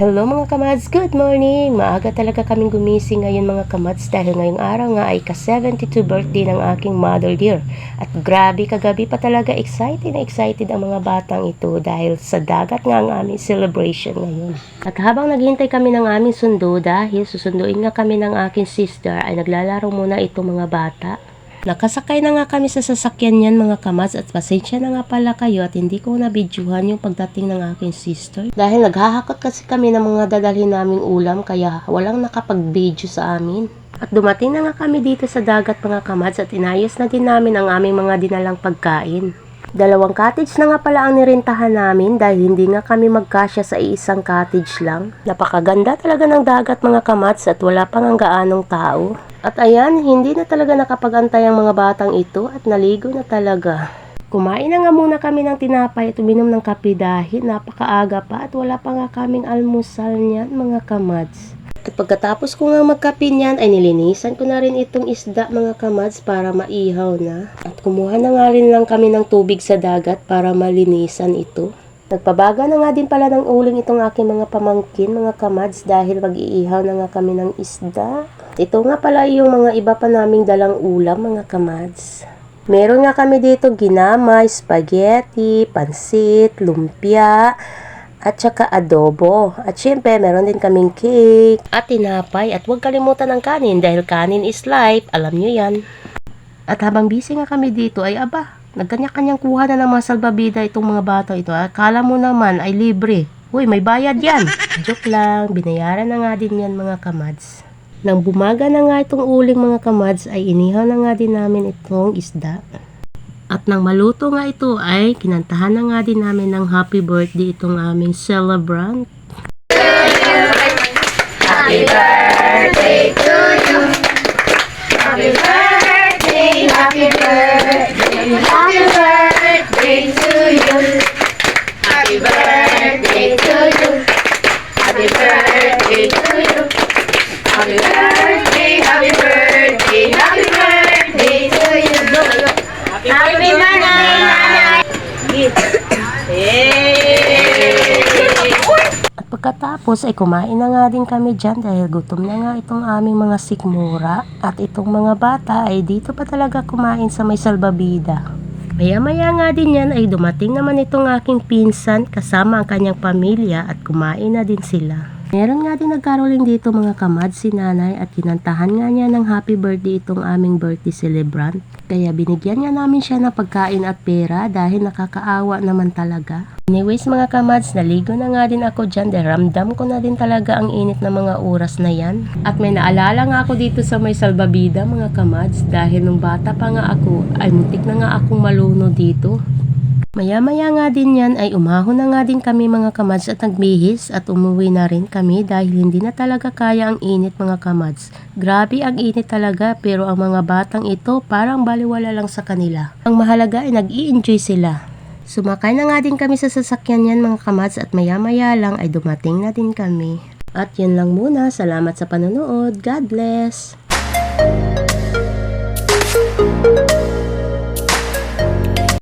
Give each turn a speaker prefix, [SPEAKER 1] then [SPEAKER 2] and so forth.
[SPEAKER 1] Hello mga kamads, good morning! Maaga talaga kaming gumising ngayon mga kamads dahil ngayong araw nga ay ka-72 birthday ng aking mother dear. At grabe kagabi pa talaga excited ang mga batang ito dahil sa dagat nga ang aming celebration ngayon. At habang naghihintay kami ng aming sundo dahil susunduin nga kami ng aking sister ay naglalaro muna itong mga bata. Nakasakay na nga kami sa sasakyan niyan mga kamads at pasensya na nga pala kayo at hindi ko na-videohan yung pagdating ng aking sister. Dahil naghahakot kasi kami ng mga dadalhin naming ulam kaya walang nakapag-video sa amin. At dumating na nga kami dito sa dagat mga kamads at inayos na din namin ang aming mga dinalang pagkain. Dalawang cottage na nga pala ang nirentahan namin dahil hindi nga kami magkasya sa iisang cottage lang. Napakaganda talaga ng dagat mga kamads at wala pang ang gaanong tao. At ayan, hindi na talaga nakapag-antay ang mga batang ito at naligo na talaga. Kumain na nga muna kami ng tinapay at uminom ng kape dahil napakaaga pa at wala pa nga kaming almusal niyan mga kamads. At pagkatapos ko nga magkape niyan ay nilinisan ko na rin itong isda mga kamads para maihaw na. At kumuha na nga rin lang kami ng tubig sa dagat para malinisan ito. Nagpabaga na nga din pala ng uling itong aking mga pamangkin mga kamads dahil mag-iihaw na nga kami ng isda. Ito nga pala yung mga iba pa naming dalang ulam mga kamads. Meron nga kami dito ginamay, spaghetti, pansit, lumpia, at saka adobo. At syempre meron din kaming cake at tinapay. At huwag kalimutan ng kanin dahil kanin is life, alam nyo yan. At habang busy nga kami dito ay nagkanya-kanyang kuha na ng mga salbabida itong mga bata ito. Akala mo naman ay libre. Uy, may bayad yan. Joke lang, binayaran na nga din yan mga kamads. Nang bumaga na nga itong uling mga kamads ay inihaw na nga din namin itong isda. At nang maluto nga ito ay kinantahan na nga din namin ng happy birthday itong aming celebrant.
[SPEAKER 2] Happy birthday to you. Happy birthday, happy birthday, happy birthday to you. Happy birthday to you. Happy birthday to you. Happy birthday, happy birthday, happy birthday to you. Happy birthday,
[SPEAKER 1] At pagkatapos ay kumain na nga din kami dyan dahil gutom na nga itong aming mga sikmura. At itong mga bata ay dito pa talaga kumain sa may salbabida. Maya-maya nga din yan ay dumating naman itong aking pinsan kasama ang kanyang pamilya at kumain na din sila. Meron nga din nagkaroling dito mga kamads si nanay at kinantahan nga niya ng happy birthday itong aming birthday celebrant. Kaya binigyan nga namin siya ng pagkain at pera dahil nakakaawa naman talaga. Anyways mga kamads, naligo na nga din ako dyan dahil ramdam ko na din talaga ang init ng mga oras na yan. At may naalala nga ako dito sa may salbabida mga kamads dahil nung bata pa nga ako ay muntik na nga akong maluno dito. Maya-maya nga din yan ay umahon na nga din kami mga kamads at nagbihis at umuwi na rin kami dahil hindi na talaga kaya ang init mga kamads. Grabe ang init talaga pero ang mga batang ito parang baliwala lang sa kanila. Ang mahalaga ay nag-i-enjoy sila. Sumakay na nga din kami sa sasakyan yan mga kamads at maya-maya lang ay dumating na din kami. At yun lang muna, salamat sa panonood, God bless!